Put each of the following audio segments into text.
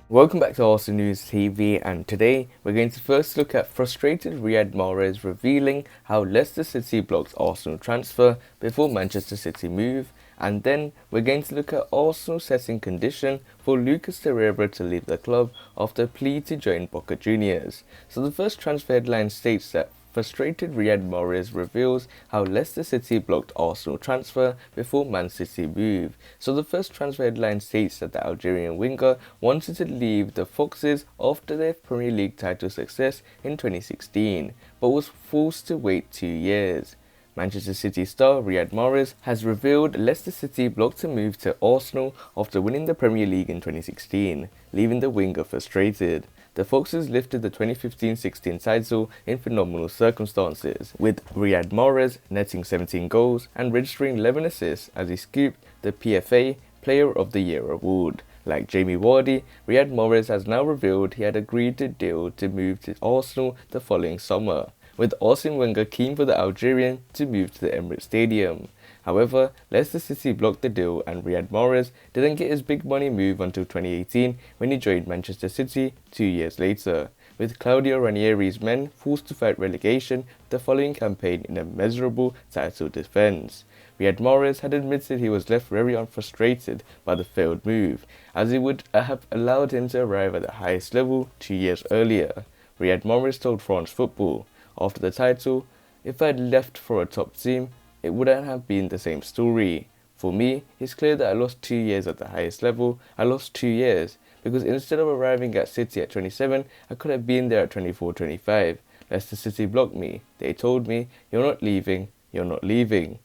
Welcome back to Arsenal News TV, and today we're going to first look at frustrated Riyad Mahrez revealing how Leicester City blocked Arsenal transfer before Manchester City move, and then we're going to look at Arsenal setting condition for Lucas Torreira to leave the club after a plea to join Boca Juniors. So the first transfer headline states that frustrated Riyad Mahrez reveals how Leicester City blocked Arsenal transfer before Man City move. So the first transfer headline states that the Algerian winger wanted to leave the Foxes after their Premier League title success in 2016, but was forced to wait 2 years. Manchester City star Riyad Mahrez has revealed Leicester City blocked a move to Arsenal after winning the Premier League in 2016, leaving the winger frustrated. The Foxes lifted the 2015-16 title in phenomenal circumstances, with Riyad Mahrez netting 17 goals and registering 11 assists as he scooped the PFA Player of the Year award. Like Jamie Vardy, Riyad Mahrez has now revealed he had agreed to deal to move to Arsenal the following summer, with Arsene Wenger keen for the Algerian to move to the Emirates Stadium. However, Leicester City blocked the deal and Riyad Mahrez didn't get his big money move until 2018 when he joined Manchester City 2 years later, with Claudio Ranieri's men forced to fight relegation the following campaign in a miserable title defence. Riyad Mahrez had admitted he was left very unfrustrated by the failed move, as it would have allowed him to arrive at the highest level 2 years earlier. Riyad Mahrez told France Football, after the title, "If I had left for a top team, it wouldn't have been the same story. For me, it's clear that I lost 2 years at the highest level. I lost 2 years, because instead of arriving at City at 27, I could have been there at 24, 25. Leicester City blocked me. They told me, you're not leaving, you're not leaving.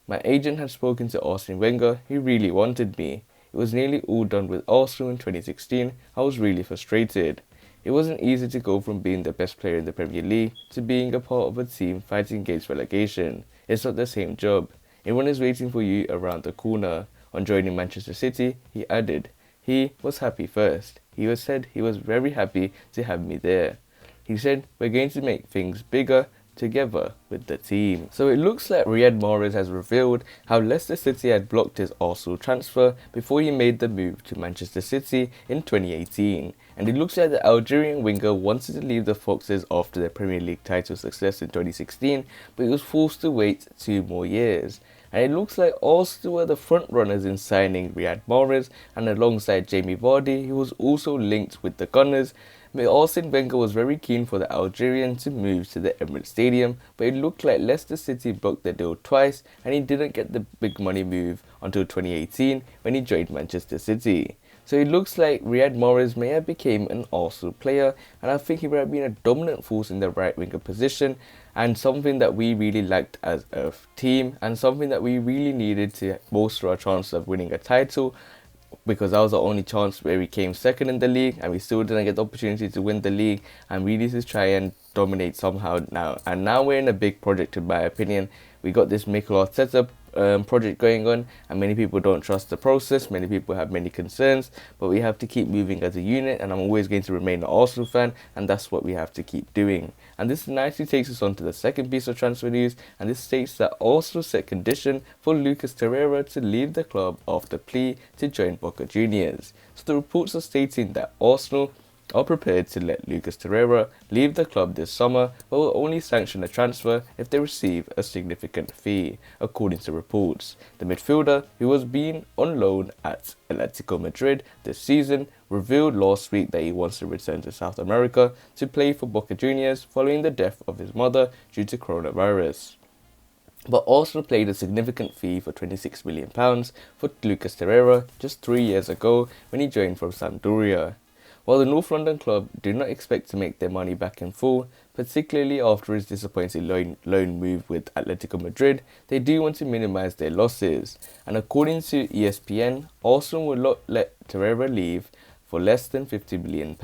My agent had spoken to Arsene Wenger, he really wanted me. It was nearly all done with Arsenal in 2016, I was really frustrated. It wasn't easy to go from being the best player in the Premier League to being a part of a team fighting against relegation. It's not the same job. Everyone is waiting for you around the corner." On joining Manchester City, he added, "He was happy first. Said he was very happy to have me there. He said, we're going to make things bigger together with the team." So it looks like Riyad Mahrez has revealed how Leicester City had blocked his Arsenal transfer before he made the move to Manchester City in 2018. And it looks like the Algerian winger wanted to leave the Foxes after their Premier League title success in 2016, but he was forced to wait 2 more years. And it looks like Arsenal were the front runners in signing Riyad Mahrez, and alongside Jamie Vardy, he was also linked with the Gunners. Arsene Wenger was very keen for the Algerian to move to the Emirates Stadium, but it looked like Leicester City blocked the deal twice, and he didn't get the big money move until 2018 when he joined Manchester City. So it looks like Riyad Mahrez may have become an Arsenal player, and I think he would have been a dominant force in the right winger position, and something that we really liked as a team, and something that we really needed to bolster our chances of winning a title, because that was the only chance where we came second in the league and we still didn't get the opportunity to win the league, and we need to try and dominate somehow now. And now we're in a big project, in my opinion. We got this Mikel Arteta project going on, and many people don't trust the process, many people have many concerns, but we have to keep moving as a unit, and I'm always going to remain an Arsenal fan, and that's what we have to keep doing. And this nicely takes us on to the second piece of transfer news, and this states that Arsenal set condition for Lucas Torreira to leave the club after plea to join Boca Juniors. So the reports are stating that Arsenal are prepared to let Lucas Torreira leave the club this summer, but will only sanction a transfer if they receive a significant fee, according to reports. The midfielder, who has been on loan at Atletico Madrid this season, revealed last week that he wants to return to South America to play for Boca Juniors following the death of his mother due to coronavirus. But Arsenal paid a significant fee for £26 million for Lucas Torreira just 3 years ago when he joined from Sampdoria. While the North London club do not expect to make their money back in full, particularly after his disappointing loan move with Atletico Madrid, they do want to minimise their losses. And according to ESPN, Arsenal will not let Torreira leave for less than £50 million.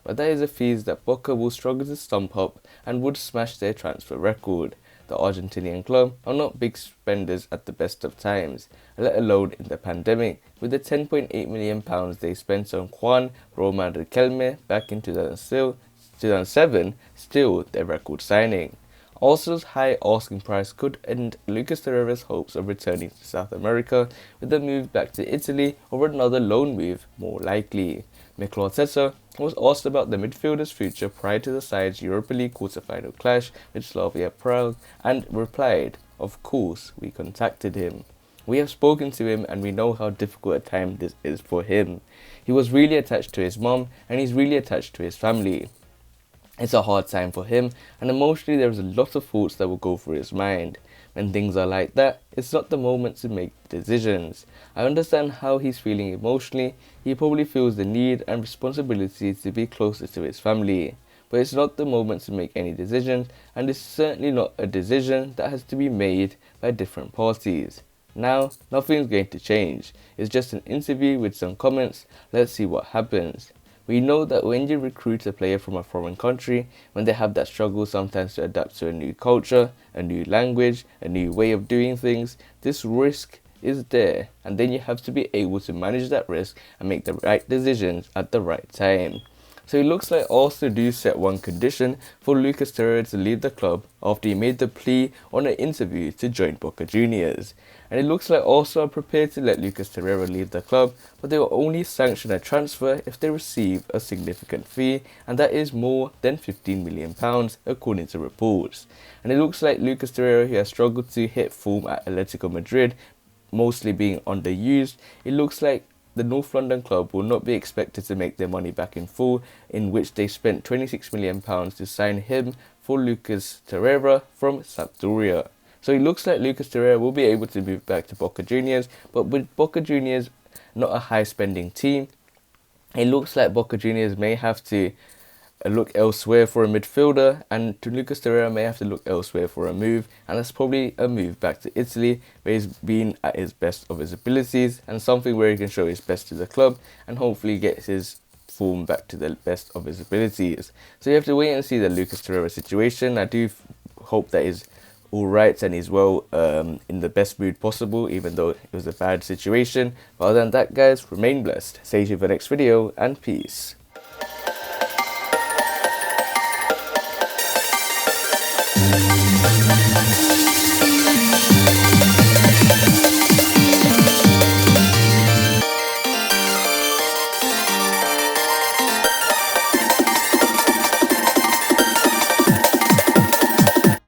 But that is a fee that Boca will struggle to stump up and would smash their transfer record. The Argentinian club are not big spenders at the best of times, let alone in the pandemic, with the £10.8 million they spent on Juan Roma Riquelme back in 2007 still their record signing. Arsenal's high asking price could end Lucas Torreira's hopes of returning to South America with a move back to Italy or another loan move, more likely. Mikel Arteta was asked about the midfielder's future prior to the side's Europa League quarter-final clash with Slavia Prague and replied, "Of course, we contacted him. We have spoken to him and we know how difficult a time this is for him. He was really attached to his mom and he's really attached to his family. It's a hard time for him, and emotionally there is a lot of thoughts that will go through his mind. When things are like that, it's not the moment to make decisions. I understand how he's feeling emotionally. He probably feels the need and responsibility to be closer to his family. But it's not the moment to make any decisions, and it's certainly not a decision that has to be made by different parties. Now, nothing's going to change. It's just an interview with some comments. Let's see what happens." We know that when you recruit a player from a foreign country, when they have that struggle sometimes to adapt to a new culture, a new language, a new way of doing things, this risk is there, and then you have to be able to manage that risk and make the right decisions at the right time. So it looks like Arsenal do set one condition for Lucas Torreira to leave the club after he made the plea on an interview to join Boca Juniors. And it looks like Arsenal are prepared to let Lucas Torreira leave the club, but they will only sanction a transfer if they receive a significant fee, and that is more than £15 million according to reports. And it looks like Lucas Torreira, who has struggled to hit form at Atletico Madrid, mostly being underused, it looks like the North London club will not be expected to make their money back in full, in which they spent £26 million to sign him for Lucas Torreira from Sampdoria. So it looks like Lucas Torreira will be able to move back to Boca Juniors, but with Boca Juniors not a high spending team, it looks like Boca Juniors may have to look elsewhere for a midfielder, and Lucas Torreira may have to look elsewhere for a move, and that's probably a move back to Italy, where he's been at his best of his abilities, and something where he can show his best to the club and hopefully get his form back to the best of his abilities. So you have to wait and see the Lucas Torreira situation. I do hope that he's alright and he's well in the best mood possible, even though it was a bad situation. But other than that, guys, remain blessed. Stay tuned for the next video, and peace.